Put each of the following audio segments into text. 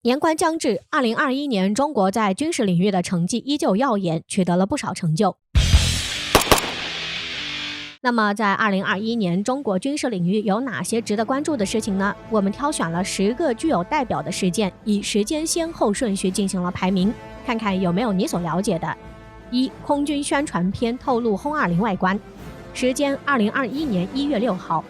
年关将至，2021年中国在军事领域的成绩依旧耀眼，取得了不少成就。那么在2021年中国军事领域有哪些值得关注的事情呢？我们挑选了10个具有代表的事件，以时间先后顺序进行了排名，看看有没有你所了解的。1. 空军宣传片透露轰20外观。时间2021年1月6号。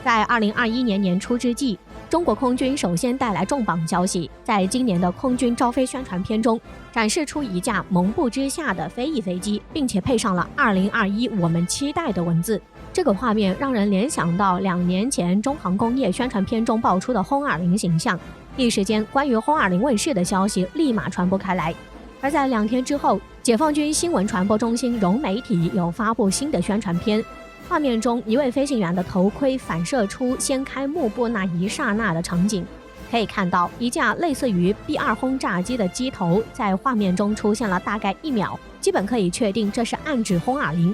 在2021年年初之际，中国空军首先带来重磅消息，在今年的空军招飞宣传片中，展示出一架蒙布之下的飞翼飞机，并且配上了2021我们期待的文字。这个画面让人联想到2年前中航工业宣传片中爆出的轰20形象，一时间关于轰20问世的消息立马传播开来。而在2天之后，解放军新闻传播中心融媒体有发布新的宣传片，画面中一位飞行员的头盔反射出掀开幕布那一刹那的场景，可以看到一架类似于 B2 轰炸机的机头在画面中出现了大概1秒，基本可以确定这是暗指轰20。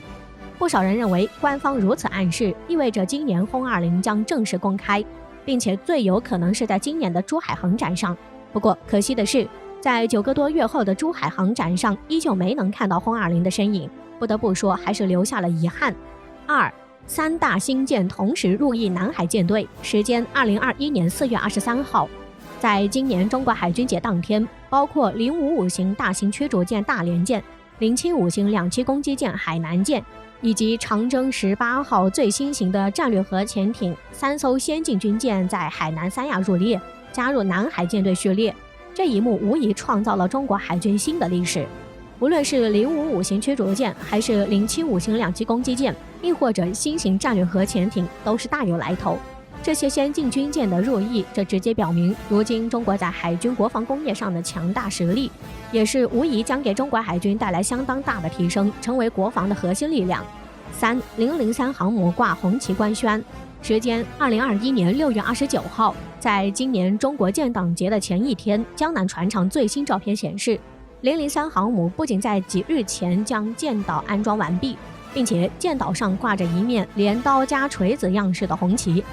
不少人认为官方如此暗示，意味着今年轰20将正式公开，并且最有可能是在今年的珠海航展上。不过可惜的是，在9个多月后的珠海航展上依旧没能看到轰20的身影，不得不说还是留下了遗憾。2. 3大新舰同时入役南海舰队。时间2021年4月23号。在今年中国海军节当天，包括055型大型驱逐舰大连舰、075型两栖攻击舰海南舰以及长征18号最新型的战略核潜艇3艘先进军舰在海南三亚入列，加入南海舰队序列。这一幕无疑创造了中国海军新的历史。无论是055型驱逐舰，还是075型两栖攻击舰，亦或者新型战略核潜艇，都是大有来头。这些先进军舰的入役，这直接表明如今中国在海军国防工业上的强大实力，也是无疑将给中国海军带来相当大的提升，成为国防的核心力量。3. 003航母挂红旗官宣。时间2021年6月29号。在今年中国建党节的前一天，江南船厂最新照片显示，003航母不仅在几日前将舰岛安装完毕，并且舰岛上挂着一面镰刀加锤子样式的红旗。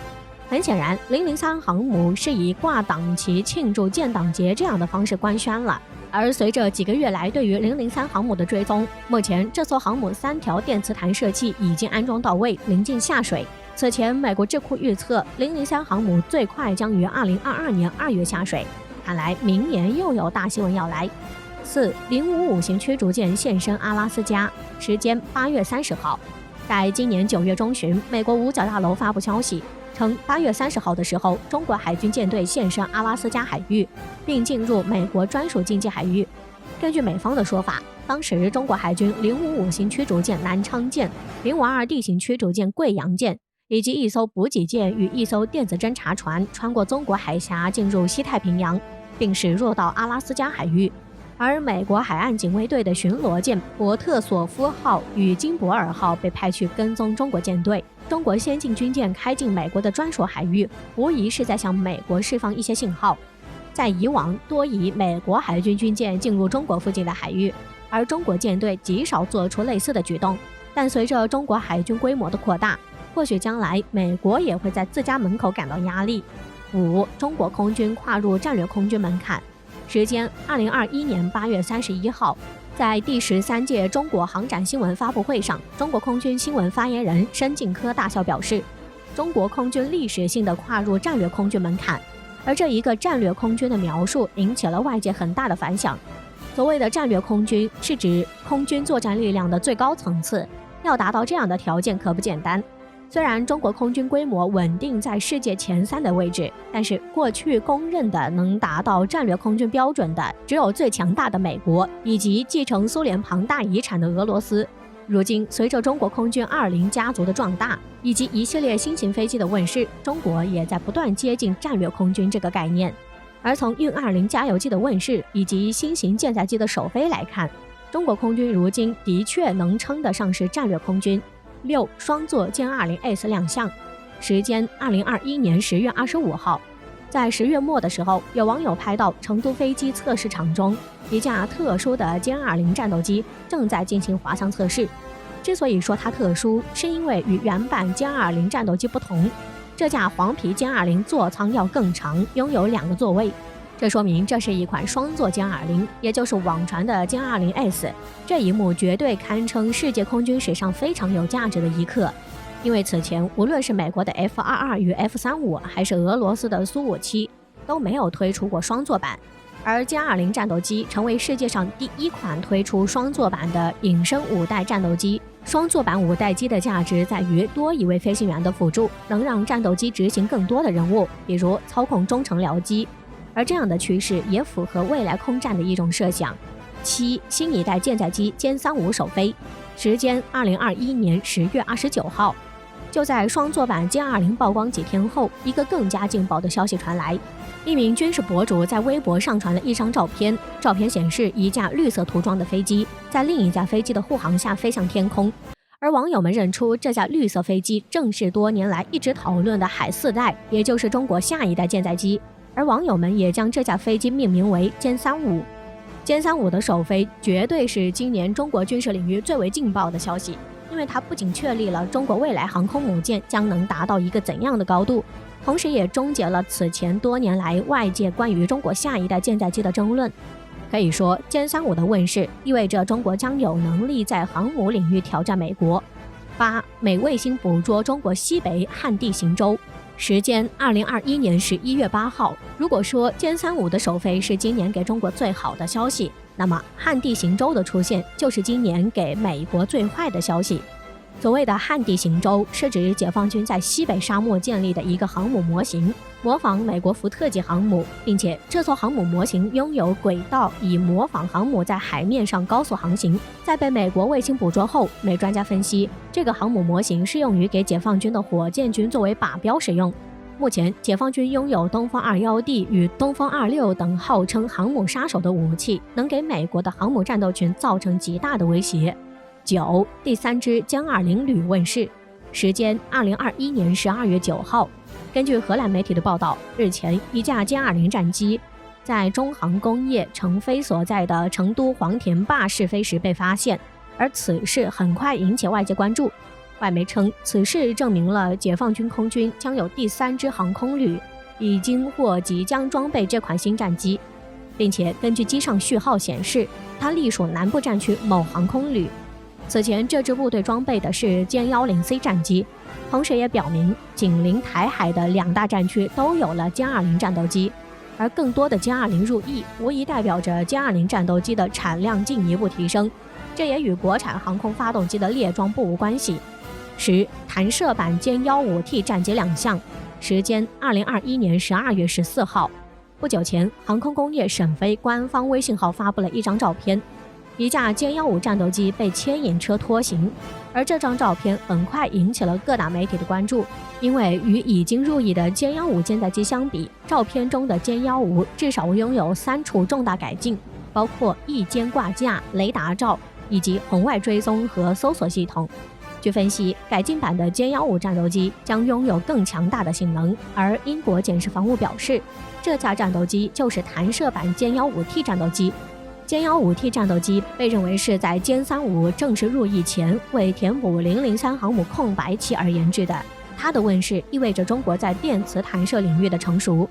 很显然，003航母是以挂党旗庆祝建党节这样的方式官宣了。而随着几个月来对于003航母的追踪，目前这艘航母3条电磁弹射器已经安装到位，临近下水。此前美国智库预测003航母最快将于2022年2月下水，看来明年又有大新闻要来。4. 055型驱逐舰现身阿拉斯加。时间8月30号。在今年9月中旬，美国五角大楼发布消息称，8月30号的时候，中国海军舰队现身阿拉斯加海域，并进入美国专属经济海域。根据美方的说法，当时中国海军055型驱逐舰南昌舰、052D 型驱逐舰贵阳舰以及一艘补给舰与一艘电子侦察船穿过中国海峡进入西太平洋，并驶入到阿拉斯加海域。而美国海岸警卫队的巡逻舰伯特索夫号与金伯尔号被派去跟踪中国舰队。中国先进军舰开进美国的专属海域，无疑是在向美国释放一些信号。在以往多以美国海军军舰进入中国附近的海域，而中国舰队极少做出类似的举动。但随着中国海军规模的扩大，或许将来美国也会在自家门口感到压力。5. 中国空军跨入战略空军门槛。时间2021年8月31号。在第13届中国航展新闻发布会上，中国空军新闻发言人申进科大校表示，中国空军历史性的跨入战略空军门槛。而这一个战略空军的描述引起了外界很大的反响。所谓的战略空军是指空军作战力量的最高层次，要达到这样的条件可不简单。虽然中国空军规模稳定在世界前3的位置，但是过去公认的能达到战略空军标准的只有最强大的美国以及继承苏联庞大遗产的俄罗斯。如今随着中国空军20家族的壮大以及一系列新型飞机的问世，中国也在不断接近战略空军这个概念。而从运20加油机的问世以及新型舰载机的首飞来看，中国空军如今的确能称得上是战略空军。6. 双座歼20S 亮相。时间2021年10月25号。在10月末的时候，有网友拍到成都飞机测试场中，一架特殊的歼20战斗机正在进行滑翔测试。之所以说它特殊，是因为与原版歼20战斗机不同，这架黄皮歼20座舱要更长，拥有2个座位。这说明这是一款双座歼20，也就是网传的歼 20S。这一幕绝对堪称世界空军史上非常有价值的一刻，因为此前无论是美国的 F-22与 F-35，还是俄罗斯的苏57，都没有推出过双座版。而歼20战斗机成为世界上第一款推出双座版的隐身五代战斗机。双座版五代机的价值在于多一位飞行员的辅助，能让战斗机执行更多的任务，比如操控中程僚机。而这样的趋势也符合未来空战的一种设想。7. 新一代舰载机歼35首飞，时间2021年10月29号。就在双座版歼20曝光几天后，一个更加劲爆的消息传来。一名军事博主在微博上传了一张照片，照片显示一架绿色涂装的飞机在另一架飞机的护航下飞向天空，而网友们认出这架绿色飞机正是多年来一直讨论的海4代，也就是中国下一代舰载机，而网友们也将这架飞机命名为歼35。歼35的首飞绝对是今年中国军事领域最为劲爆的消息，因为它不仅确立了中国未来航空母舰将能达到一个怎样的高度，同时也终结了此前多年来外界关于中国下一代舰载机的争论。可以说，歼35的问世意味着中国将有能力在航母领域挑战美国。8. 美卫星捕捉中国西北旱地行舟，时间2021年11月8号。如果说歼35的首飞是今年给中国最好的消息，那么旱地行舟的出现就是今年给美国最坏的消息。所谓的旱地行舟是指解放军在西北沙漠建立的一个航母模型，模仿美国福特级航母，并且这艘航母模型拥有轨道，以模仿航母在海面上高速航行。在被美国卫星捕捉后，美专家分析，这个航母模型适用于给解放军的火箭军作为靶标使用。目前，解放军拥有东风 21D 与东风26等号称航母杀手的武器，能给美国的航母战斗群造成极大的威胁。9. 第3支歼20旅问世，时间2021年12月9号。根据荷兰媒体的报道，日前一架歼20战机在中航工业成飞所在的成都黄田坝试飞时被发现，而此事很快引起外界关注。外媒称，此事证明了解放军空军将有第3支航空旅已经或即将装备这款新战机，并且根据机上序号显示，它隶属南部战区某航空旅。此前这支部队装备的是歼10C 战机，同时也表明紧邻台海的2大战区都有了歼20战斗机，而更多的歼20入役，无疑代表着歼20战斗机的产量进一步提升，这也与国产航空发动机的列装不无关系。10. 弹射版歼 15T 战机亮相，时间2021年12月14号。不久前，航空工业沈飞官方微信号发布了一张照片，一架歼15战斗机被牵引车拖行，而这张照片很快引起了各大媒体的关注，因为与已经入役的歼15舰载机相比，照片中的歼15至少拥有3处重大改进，包括翼尖挂架、雷达罩以及红外追踪和搜索系统。据分析，改进版的歼15战斗机将拥有更强大的性能，而英国检视防务表示，这架战斗机就是弹射版歼 15T 战斗机。歼 15T 战斗机被认为是在歼35正式入役前，为填补003航母空白期而研制的。它的问世意味着中国在电磁弹射领域的成熟。